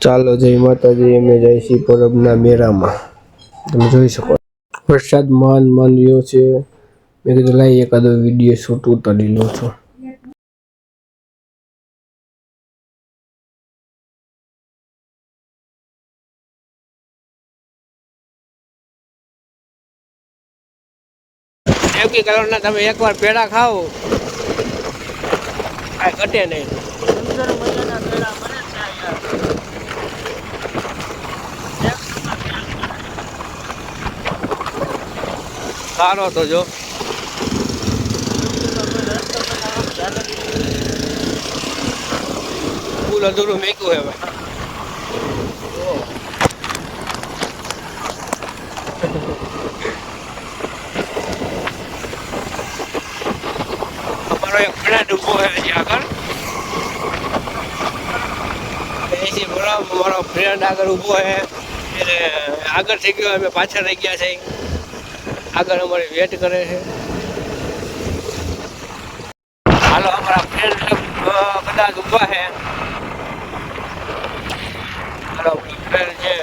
ચાલો જય માતાજી, અમે જાય છીએ પરબના મેળામાં. તમે જોઈ શકો વરસાદ માન રહ્યો છે. મેં કીધું લાઈ એકાદો વિડીયો શૂટ ઉતારી લો છો. દેવકી કલરના તમે એકવાર પેડા ખાઓ કાંઈ ઘટે નહીં. સારો તો જો ફૂલ અધૂરું મેક્યું હે ભાઈ. અમારો એક ફ્રેન્ડ ઉભો હે હજી આગળ. અમારો ફ્રેન્ડ આગળ ઉભો હે એટલે આગળ થઈ ગયો, અમે પાછળ રહી ગયા છે. આગળ અમારી વેટ કરે છે. હાલો અમારા ફ્રેન્ડ કદાચ ઊભા છે. હાલો ફ્રેન્ડ છે.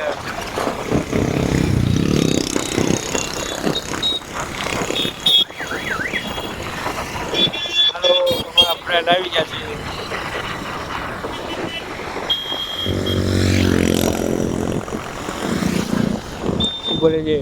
હાલો અમારા ફ્રેન્ડ આવી ગયા છે. બોલે છે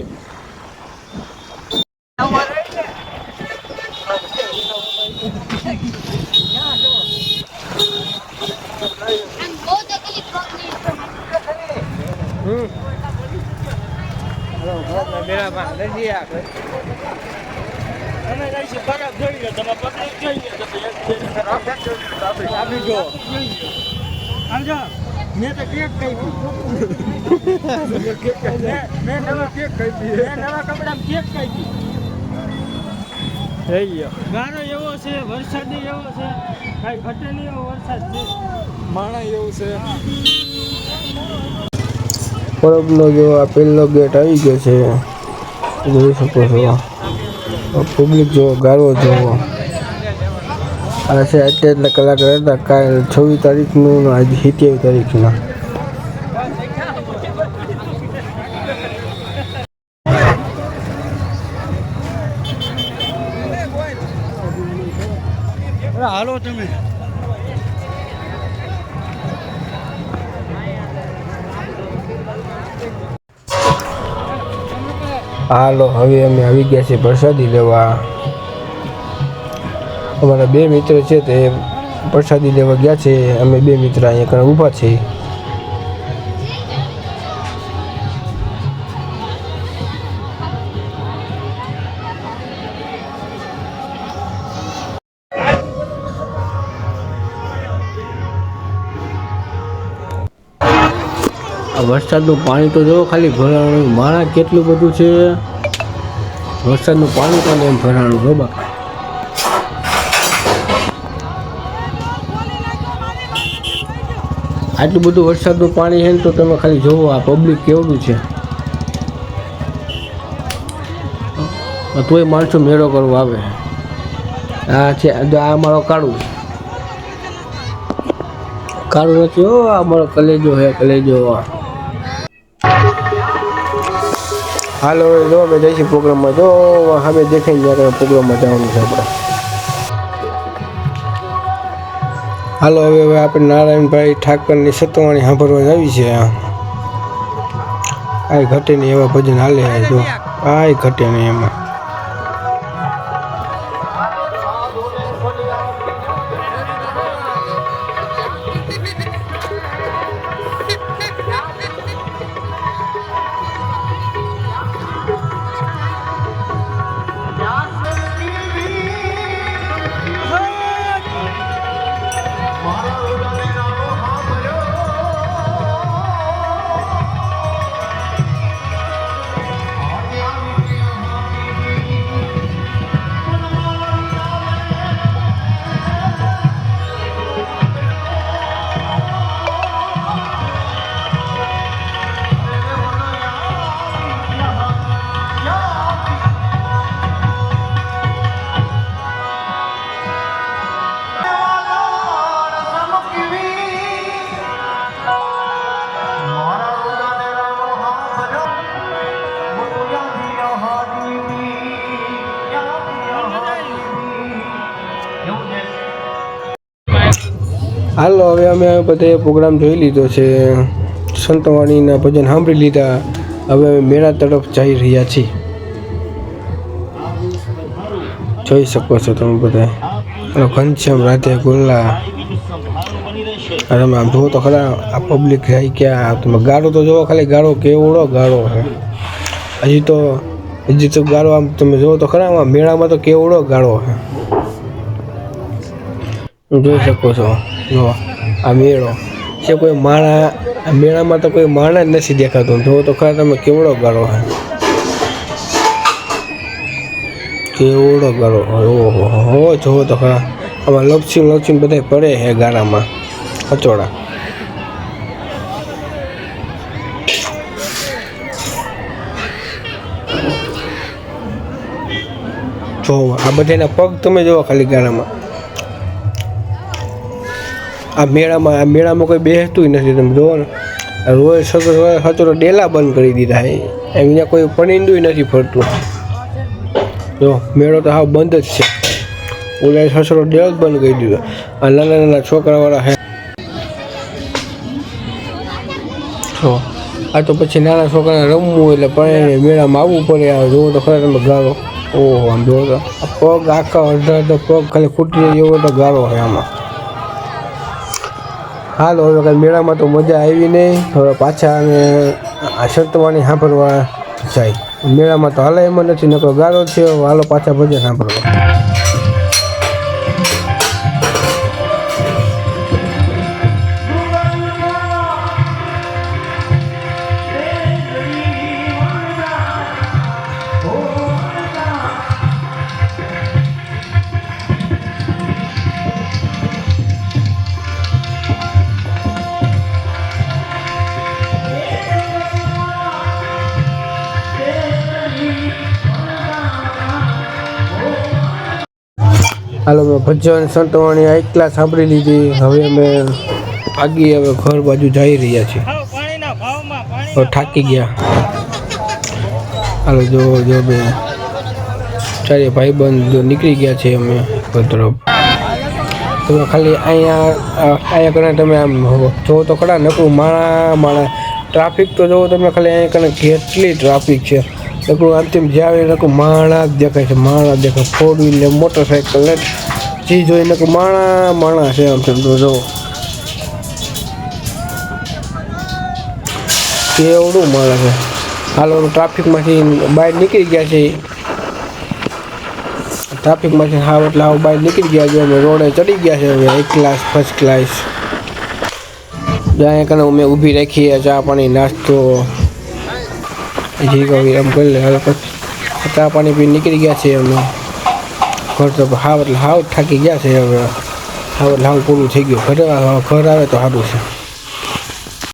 મેં તો કેક કાપી. મેં નવા કેક કાપી. નવા કપડામાં કેક કાપી. થઈ ગયો. ગારો એવો છે, વરસાદી એવો છે, કાંઈ ઘટે નહીં એવો વરસાદ છે. માણા એવું છે. પરબનો જો આ પહેલો ગેટ આવી ગયો છે, જોઈ શકો છો. પબ્લિક જોવો, ગારો જોવો. આ છે એટલા કલાકાર હતા કાલ 26 તારીખનું, આજે 27 તારીખના. હાલો તમે હાલો હવે અમે આવી ગયા છીએ પ્રસાદી લેવા. અમારા બે મિત્ર છે તે પ્રસાદી લેવા ગયા છે. અમે બે મિત્ર અહીંયા કણ ઊભા છીએ. વરસાદનું પાણી તો જો ખાલી ભરાણું, માણા કેટલું બધું છે. વરસાદનું પાણી પણ એમ ભરાણું જો બા. આટલું બધું વરસાદનું પાણી છે ને તો તમે ખાલી જોવો આ પબ્લિક કેવડું છે. તોય માણસો મેળો કરવા આવે. આ છે આ અમારો કાળું નથી હો, આ અમારો કલેજો હે, કલેજો. હાલો જો અમે જઈશું પ્રોગ્રામમાં. જો હવે દેખાઈને ત્યાં પ્રોગ્રામમાં જવાનું છે આપણે. હાલો હવે આપણે નારાયણભાઈ ઠાકરની સતવાણી સાંભળવા આવી છે. આ ઘટે નહીં એવા ભજન હાલે. જો આ ઘટે નહીં એમાં. હાલો હવે અમે બધે પ્રોગ્રામ જોઈ લીધો છે, સંતવાણીના ભજન સાંભળી લીધા. હવે અમે મેળા તરફ જઈ રહ્યા છીએ. જોઈ શકો છો તમે બધા ઘનશ્યામ રાધે ગોલ્લા. તમે આમ જુઓ તો ખરા આ પબ્લિક જાય ક્યાં. તમે ગાળો તો જુઓ ખાલી, ગાળો કેવડો ગાળો છે. હજી તો ગાળો આમ તમે જુઓ તો ખરા આમાં મેળામાં તો કેવડો ગાળો છે. જોઈ શકો છો જો આ મેળો છે. કોઈ માણા આ મેળામાં તો કોઈ માણા જ નથી દેખાતું. જુઓ તો ખરા તમે કેવડો ગાળો છે, કેવડો ગાળો. ઓહો જુઓ તો ખરા આમાં લપસી બધા પડે છે ગાળામાં કચોડા. જો આ બધાના પગ તમે જુઓ ખાલી ગાળામાં. આ મેળામાં કોઈ બેસતું નથી. તમે જુઓ ને રોજ સચોટો ડેલા બંધ કરી દીધા છે. અહીંયા કોઈ પડીંદું નથી ફરતું. જો મેળો તો હાવ બંધ જ છે. ઓલા સસરો ડેલ બંધ કરી દીધો. આ નાના છોકરાવાળા હે. જો આ તો પછી નાના છોકરાને રમવું એટલે પણ મેળામાં આવવું પડે. જોવો તો ખરા તમે ગાળો. ઓહો આમ જોવો તો આ પગ આખા અડધા પગ ખાલી ફૂટી જાય એવો તો ગાળો છે આમાં. હાલો હવે કાંઈ મેળામાં તો મજા આવી નહીં. હવે પાછા અમે આ સંતવાણી સાંભળવા જાય. મેળામાં તો હાલે એમાં નથી, નકરો ગાળો છે. હાલો પાછા ભજન સાંભળવા. હાલો મેં ભજન સંતવાણી એકલા સાંભળી લીધી. હવે અમે આગી હવે ઘર બાજુ જઈ રહ્યા છીએ. પાણીના ભાવમાં હવે થાકી ગયા. હાલો જો બે ચારે ભાઈબંધ નીકળી ગયા છે અમે ઘર તરફ. તમે ખાલી અહીંયા કને તમે આમ જોવો તો ખરા નકરું માણા ટ્રાફિક તો જોવો તમે ખાલી અહીંયા કને કેટલી ટ્રાફિક છે. નકરું અંતિમ જ્યાં નકરું માણા જ દેખાય છે. માણા દેખાય, 4 વ્હીલર મોટરસાઇકલ ને ચીજ હોય નકરું માણા છે. આમ તો જો કેવડું માણા છે. હાલ ટ્રાફિકમાંથી બહાર નીકળી ગયા છે. ટ્રાફિકમાંથી હાવ એટલે હાવ બહાર નીકળી ગયા છે. અમે રોડે ચડી ગયા છે. હવે એક ક્લાસ ફર્સ્ટ ક્લાસ જ્યાં કને અમે ઊભી રાખીએ ચા પાણી નાસ્તો જી કહી એમ કરી લે. હવે પછી ચા પાણી પી નીકળી ગયા છે અમે ઘર તો. હાવ એટલે હાવ થાકી ગયા છે. હવે હાવ એટલે હાવ પૂરું થઈ ગયું. ઘર આવે તો સારું છે.